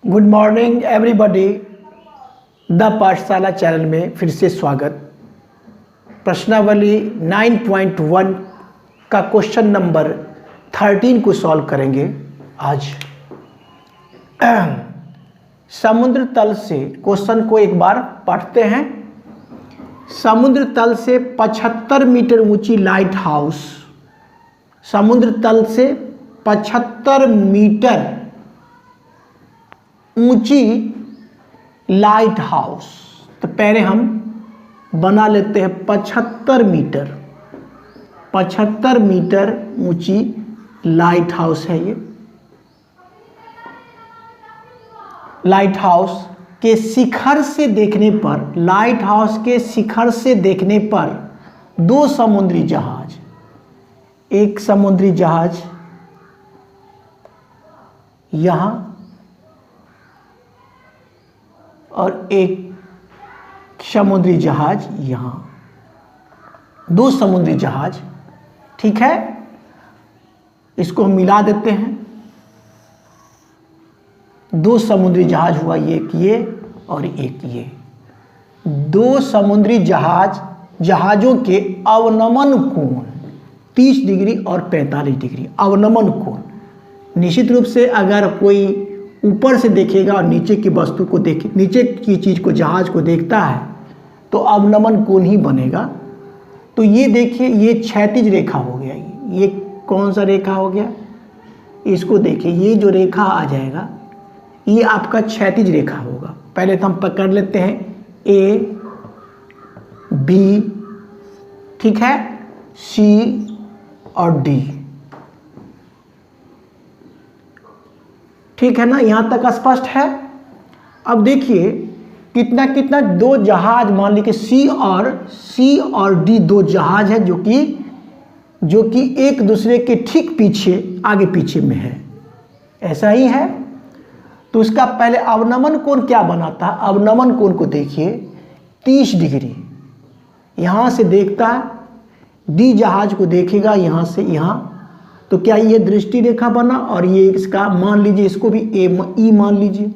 Good morning everybody. The पाठशाला channel में फिर से स्वागत। प्रश्नावली 9.1 का क्वेश्चन नंबर 13 को सॉल्व करेंगे आज। समुद्र तल से क्वेश्चन को एक बार पढ़ते हैं। समुद्र तल से 75 मीटर ऊंची लाइट हाउस, समुद्र तल से 75 मीटर ऊंची लाइट हाउस। तो पहले हम बना लेते हैं 75 मीटर ऊंची लाइट हाउस है ये। लाइट हाउस के शिखर से देखने पर, लाइट हाउस के शिखर से देखने पर दो समुद्री जहाज, एक समुद्री जहाज यहां और एक समुद्री जहाज यहां, दो समुद्री जहाज। ठीक है, इसको हम मिला देते हैं। दो समुद्री जहाज हुआ, एक ये और एक ये। दो समुद्री जहाजों के अवनमन कोण 30 डिग्री और 45 डिग्री। अवनमन कोण निश्चित रूप से अगर कोई ऊपर से देखेगा और नीचे की वस्तु को देखे, नीचे की चीज को, जहाज को देखता है तो अवनमन कोण ही बनेगा। तो ये देखिए, ये क्षैतिज रेखा हो गया। ये कौन सा रेखा हो गया? इसको देखिए, ये जो रेखा आ जाएगा ये आपका क्षैतिज रेखा होगा। पहले तो हम पकड़ लेते हैं ए बी, ठीक है, सी और डी। ठीक है ना, यहां तक स्पष्ट है। अब देखिए कितना कितना दो जहाज, मान लीजिए सी और डी दो जहाज है जो कि एक दूसरे के ठीक पीछे, आगे पीछे में है। ऐसा ही है। तो उसका पहले अवनमन कोण क्या बनाता है? अवनमन कोण को देखिए 30 डिग्री। यहां से देखता है, डी जहाज को देखेगा यहां से यहां, तो क्या ये दृष्टि रेखा बना और ये इसका मान लीजिए, इसको भी ई मान लीजिए।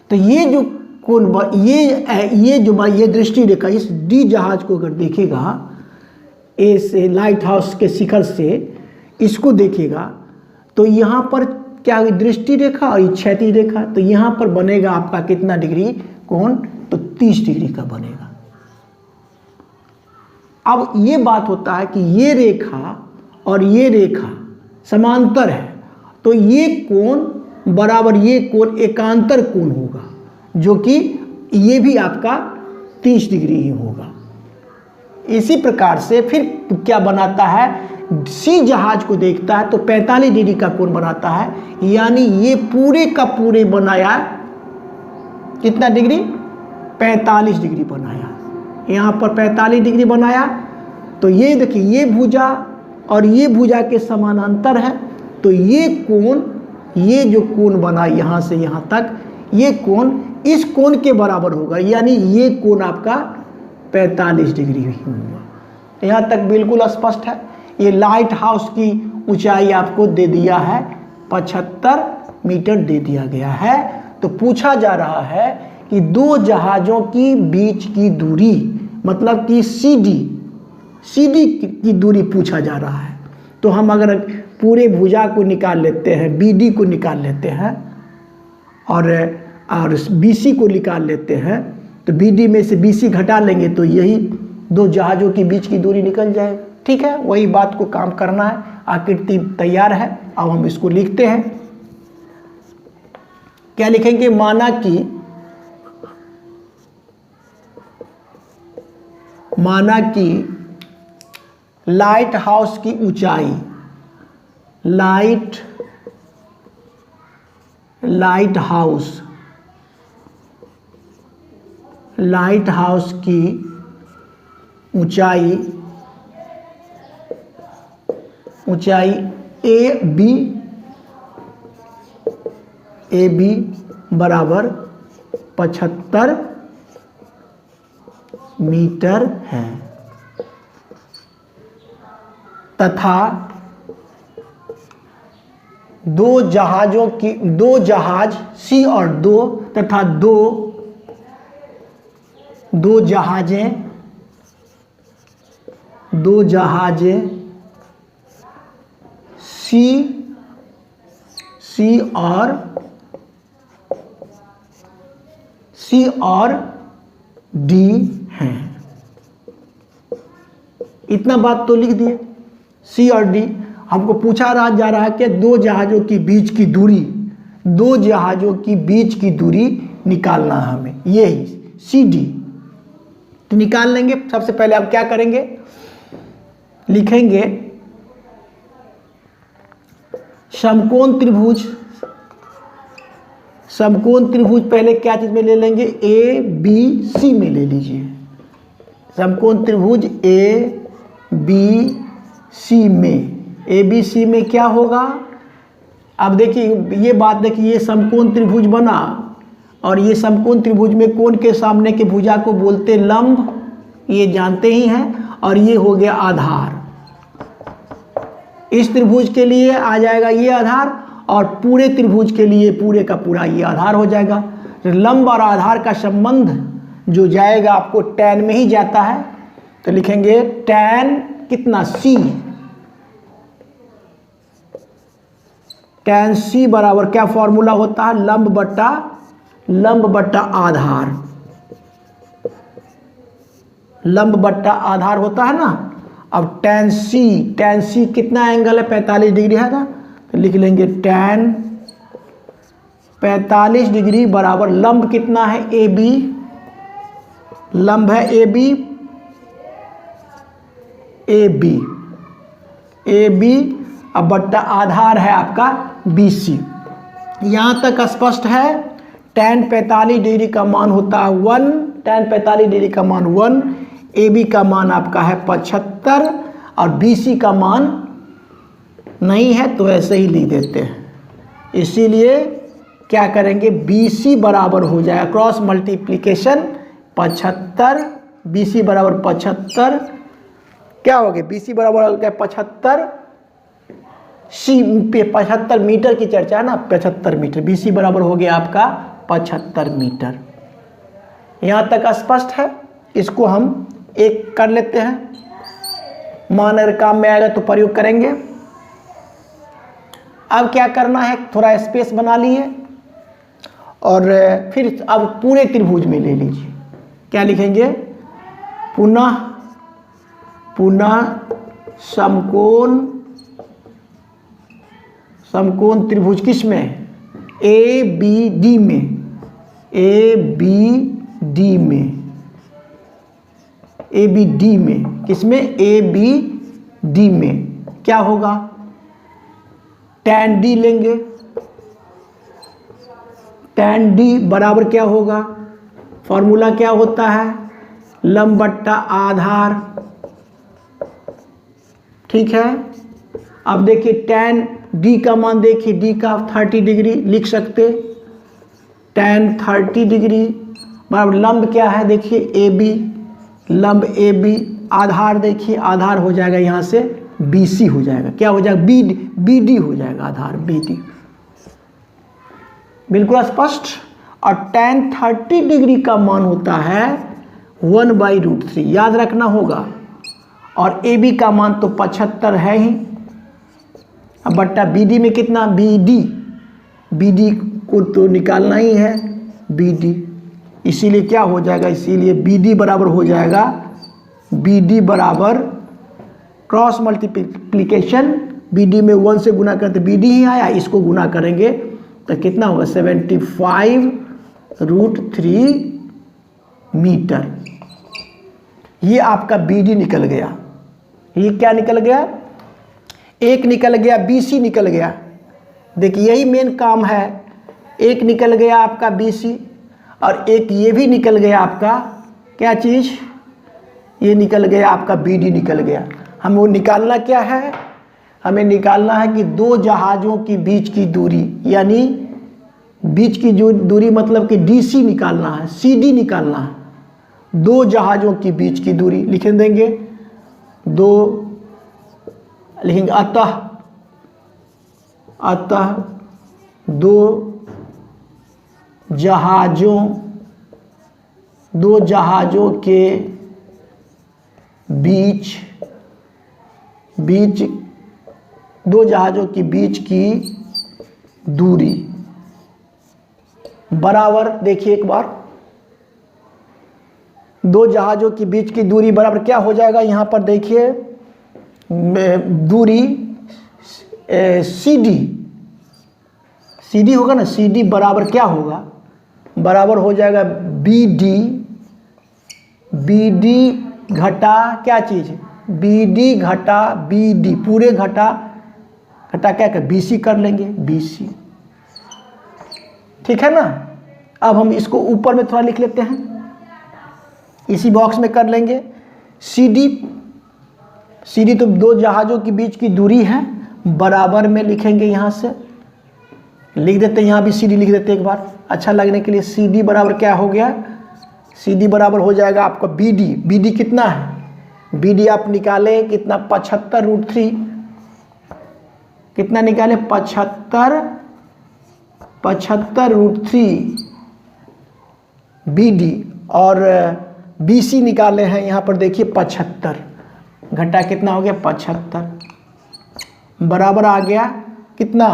तो ये जो कोण, ये दृष्टि रेखा इस डी जहाज को अगर देखेगा, ए से लाइट हाउस के शिखर से इसको देखेगा, तो यहाँ पर क्या हुई? दृष्टि रेखा और क्षैतिज रेखा। तो यहाँ पर बनेगा आपका कितना डिग्री कोण? तो 30 डिग्री का बनेगा। अब ये बात होता है कि ये रेखा और ये रेखा समांतर है, तो ये कोण बराबर ये कोण एकांतर कोण होगा, जो कि ये भी आपका 30 डिग्री ही होगा। इसी प्रकार से फिर क्या बनाता है? सी जहाज को देखता है तो 45 डिग्री का कोण बनाता है, यानी ये पूरे का पूरे बनाया कितना डिग्री? 45 डिग्री बनाया। यहाँ पर 45 डिग्री बनाया। तो ये देखिए, ये भुजा और ये भुजा के समानांतर है, तो ये कोण, ये जो कोण बना यहाँ से यहाँ तक, ये कोण इस कोण के बराबर होगा, यानी ये कोण आपका 45 डिग्री ही होगा। यहाँ तक बिल्कुल स्पष्ट है। ये लाइट हाउस की ऊंचाई आपको दे दिया है 75 मीटर दे दिया गया है। तो पूछा जा रहा है कि दो जहाजों की बीच की दूरी, मतलब कि सीडी की दूरी पूछा जा रहा है। तो हम अगर पूरे भुजा को निकाल लेते हैं, बीडी को निकाल लेते हैं और बीसी को निकाल लेते हैं, तो बीडी में से बीसी घटा लेंगे तो यही दो जहाजों के बीच की दूरी निकल जाएगी। ठीक है, वही बात को काम करना है। आकृति तैयार है, अब हम इसको लिखते हैं। क्या लिखेंगे? माना कि लाइट हाउस की ऊंचाई, लाइट हाउस की ऊंचाई ए बी बराबर 75 मीटर है, तथा दो जहाज सी और दो तथा दो जहाजें सी और डी हैं। इतना बात तो लिख दिए, सी और डी। हमको पूछा जा रहा है कि दो जहाज़ों की बीच की दूरी निकालना है हमें, यही सी डी। तो निकाल लेंगे। सबसे पहले हम क्या करेंगे, लिखेंगे समकोण त्रिभुज पहले क्या चीज में ले लेंगे, ए बी सी में ले लीजिए। समकोण त्रिभुज ए बी सी में क्या होगा। अब देखिए ये बात, देखिए ये समकोण त्रिभुज बना और ये समकोण त्रिभुज में कोण के सामने के भुजा को बोलते लंब, ये जानते ही हैं। और ये हो गया आधार। इस त्रिभुज के लिए आ जाएगा ये आधार और पूरे त्रिभुज के लिए पूरे का पूरा ये आधार हो जाएगा। तो लंब और आधार का संबंध जो जाएगा आपको tan में ही जाता है। तो लिखेंगे tan कितना c, tan c बराबर क्या फॉर्मूला होता है, लंब बट्टा आधार। लंब बट्टा आधार होता है ना। अब tan c कितना एंगल है, 45 डिग्री है ना। तो लिख लेंगे tan 45 डिग्री बराबर लंब कितना है, ए बी, लंब है ए बी। अब बट्टा आधार है आपका बी सी। यहाँ तक स्पष्ट है। tan 45 डिग्री का मान होता है 1, tan 45 डिग्री का मान 1, ए बी का मान आपका है 75 और बी सी का मान नहीं है तो ऐसे ही लिख देते हैं। इसीलिए क्या करेंगे, बी सी बराबर हो जाएगा क्रॉस मल्टीप्लिकेशन 75, बी सी बराबर 75 क्या हो गया, बी सी बराबर हो गया 75, सी पे 75 मीटर की चर्चा है ना, 75 मीटर, बी सी बराबर हो गया आपका 75 मीटर। यहाँ तक स्पष्ट है। इसको हम एक कर लेते हैं, मान अगर काम में आएगा तो प्रयोग करेंगे। अब क्या करना है, थोड़ा स्पेस बना लिए और फिर अब पूरे त्रिभुज में ले लीजिए। क्या लिखेंगे, पुनः समकोण त्रिभुज किस में, ए बी डी में, किसमें, ए बी डी में क्या होगा, tan डी लेंगे। tan डी बराबर क्या होगा, फॉर्मूला क्या होता है, लंब बट्टा आधार। ठीक है। अब देखिए tan डी का मान, देखिए डी का 30 डिग्री लिख सकते, tan 30 डिग्री बराबर लंब क्या है, देखिए ए बी, लंब ए बी, आधार देखिए आधार हो जाएगा यहाँ से बी सी हो जाएगा, क्या हो जाएगा, बी डी हो जाएगा, आधार बी डी। बिल्कुल स्पष्ट। और tan 30 डिग्री का मान होता है 1/√3, याद रखना होगा। और ए बी का मान तो 75 है ही। अब बट्टा बी डी में कितना, बी डी को तो निकालना ही है, बी डी। इसीलिए क्या हो जाएगा, इसीलिए बी डी बराबर हो जाएगा, बी डी बराबर क्रॉस मल्टीप्लिकेशन, बी डी में 1 से गुना करते बी डी ही आया, इसको गुना करेंगे तो कितना होगा, 75√3 मीटर। ये आपका बी डी निकल गया। ये क्या निकल गया, एक निकल गया, बी सी निकल गया। देखिए यही मेन काम है। एक निकल गया आपका बी सी और एक ये भी निकल गया आपका क्या चीज़, ये निकल गया आपका बी डी निकल गया। हमें वो निकालना क्या है, हमें निकालना है कि दो जहाज़ों की बीच की दूरी, यानी बीच की जो दूरी मतलब कि डी सी निकालना है, सी डी निकालना है। दो जहाज़ों की बीच की दूरी लिख देंगे, दो लिखेंगे अतः दो जहाज़ों के बीच की दूरी बराबर, देखिए एक बार, दो जहाज़ों के बीच की दूरी बराबर क्या हो जाएगा, यहाँ पर देखिए दूरी CD होगा ना, CD बराबर क्या होगा, बराबर हो जाएगा BD घटा क्या चीज़, BD घटा BD, पूरे घटा क्या कर BC कर लेंगे, BC, ठीक है ना। अब हम इसको ऊपर में थोड़ा लिख लेते हैं, इसी बॉक्स में कर लेंगे। CD तो दो जहाज़ों के बीच की दूरी है, बराबर में लिखेंगे, यहाँ से लिख देते हैं, यहाँ भी CD लिख देते हैं एक बार अच्छा लगने के लिए। CD बराबर क्या हो गया, CD बराबर हो जाएगा आपका BD कितना है, BD आप निकाले कितना 75√3, कितना निकाले 75√3 BD, और BC निकाले हैं यहाँ पर देखिए 75, घटा कितना हो गया 75, बराबर आ गया कितना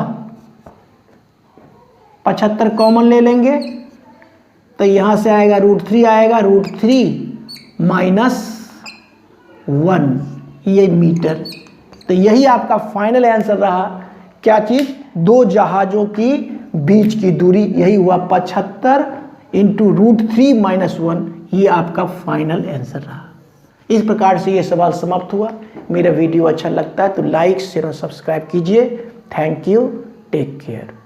75, कॉमन ले लेंगे तो यहाँ से आएगा √3 आएगा, √3 -1 ये मीटर। तो यही आपका फाइनल आंसर रहा, क्या चीज़, दो जहाज़ों की बीच की दूरी, यही हुआ 75 × √3 - 1, ये आपका फाइनल आंसर रहा। इस प्रकार से ये सवाल समाप्त हुआ। मेरा वीडियो अच्छा लगता है तो लाइक शेयर और सब्सक्राइब कीजिए। Thank you, take care.